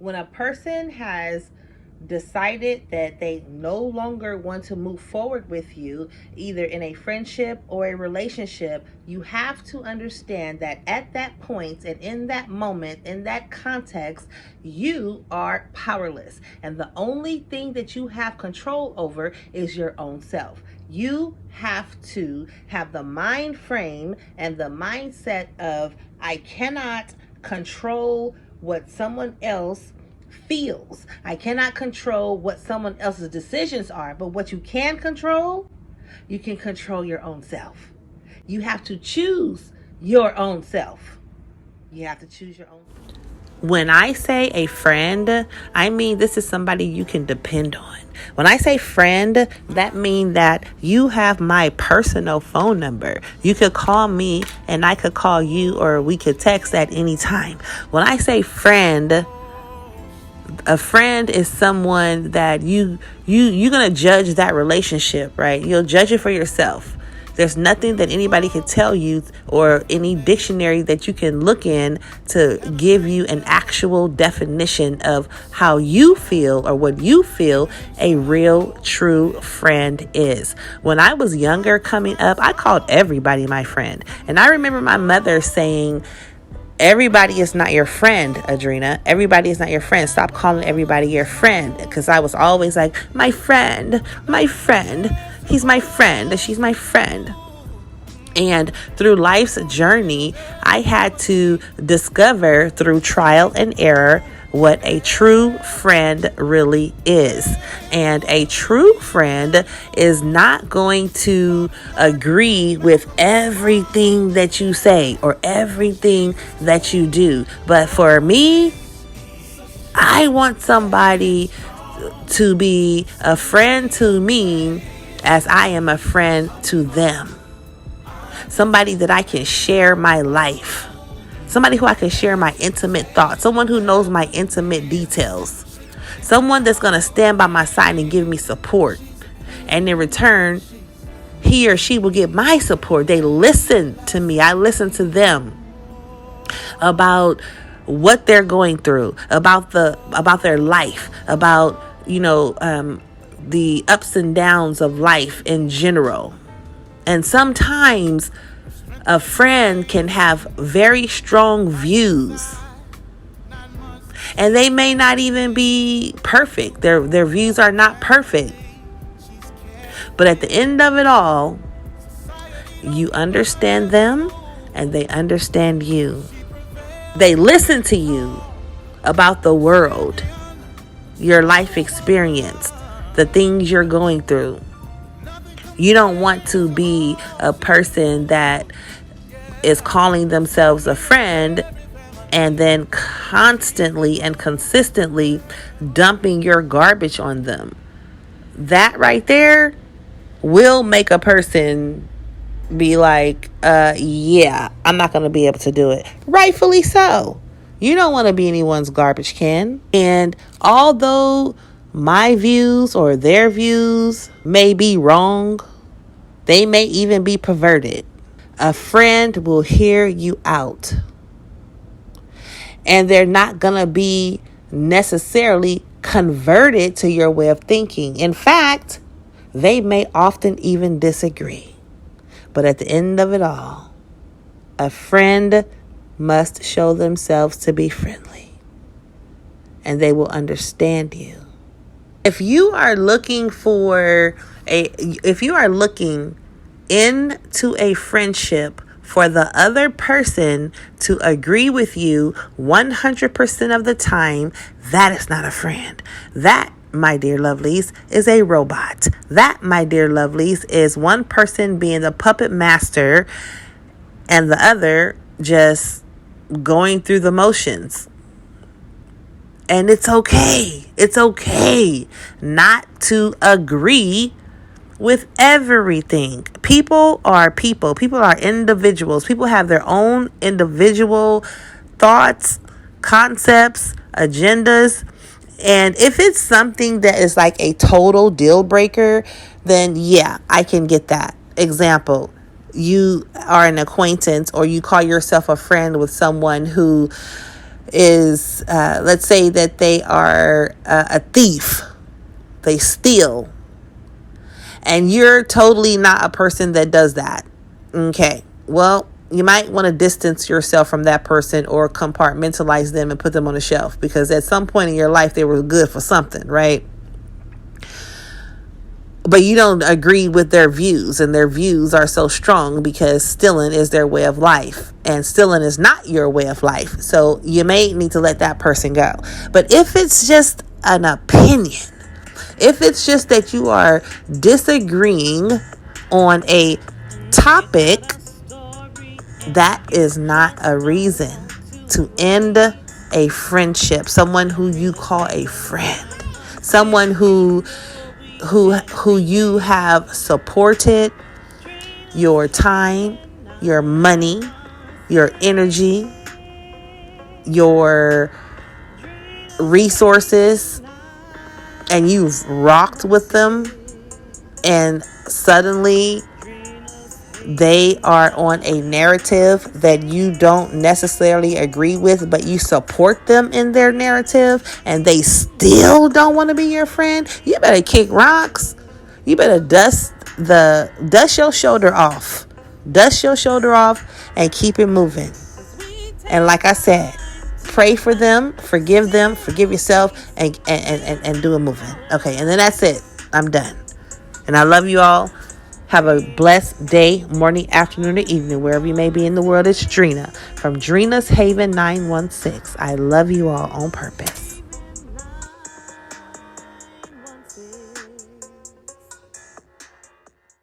When a person has decided that they no longer want to move forward with you, either in a friendship or a relationship, you have to understand that at that point and in that moment, in that context, you are powerless. And the only thing that you have control over is your own self. You have to have the mind frame and the mindset of, I cannot control what someone else feels. I cannot control what someone else's decisions are, but what you can control, you can control your own self. You have to choose your own self. You have to choose your own. When I say a friend, I mean this is somebody you can depend on. When I say friend, that means that you have my personal phone number. You could call me and I could call you, or we could text at any time. When I say friend, a friend is someone that you're going to judge that relationship, right? You'll judge it for yourself. There's nothing that anybody can tell you or any dictionary that you can look in to give you an actual definition of how you feel or what you feel a real, true friend is. When I was younger coming up, I called everybody my friend. And I remember my mother saying, everybody is not your friend, Adrena. Everybody is not your friend. Stop calling everybody your friend. Because I was always like, my friend. He's my friend. She's my friend. And through life's journey, I had to discover through trial and error what a true friend really is. And a true friend is not going to agree with everything that you say or everything that you do. But for me, I want somebody to be a friend to me as I am a friend to them. Somebody that I can share my life. Somebody who I can share my intimate thoughts. Someone who knows my intimate details. Someone that's going to stand by my side and give me support. And in return, he or she will get my support. They listen to me. I listen to them about what they're going through, about their life, about, the ups and downs of life in general. And sometimes a friend can have very strong views. And they may not even be perfect. Their views are not perfect. But at the end of it all, you understand them and they understand you. They listen to you about the world, your life experience, the things you're going through. You don't want to be a person that is calling themselves a friend and then constantly and consistently dumping your garbage on them. That right there will make a person be like, yeah, I'm not going to be able to do it. Rightfully so. You don't want to be anyone's garbage can. And although my views or their views may be wrong, they may even be perverted, a friend will hear you out. And they're not going to be necessarily converted to your way of thinking. In fact, they may often even disagree. But at the end of it all, a friend must show themselves to be friendly. And they will understand you. If you are looking into a friendship for the other person to agree with you 100% of the time, that is not a friend. That, my dear lovelies, is a robot. That, my dear lovelies, is one person being the puppet master and the other just going through the motions. And it's okay. It's okay not to agree with everything. People are people. People are individuals. People have their own individual thoughts, concepts, agendas. And if it's something that is like a total deal breaker, then yeah, I can get that. Example, you are an acquaintance or you call yourself a friend with someone who is, let's say that they are a thief, they steal, and you're totally not a person that does that. Okay, well, you might want to distance yourself from that person or compartmentalize them and put them on a shelf, because at some point in your life they were good for something, right? But you don't agree with their views, and their views are so strong because stealing is their way of life, and stealing is not your way of life. So you may need to let that person go. But if it's just an opinion, if it's just that you are disagreeing on a topic, that is not a reason to end a friendship. Someone who you call a friend, someone who you have supported your time, your money, your energy, your resources, and you've rocked with them, and suddenly they are on a narrative that you don't necessarily agree with, but you support them in their narrative, and they still don't want to be your friend. You better kick rocks. You better dust your shoulder off. Dust your shoulder off and keep it moving. And like I said, pray for them, forgive yourself, and do it moving. Okay, and then that's it. I'm done. And I love you all. Have a blessed day, morning, afternoon, or evening, wherever you may be in the world. It's Drina from Drina's Haven 916. I love you all on purpose.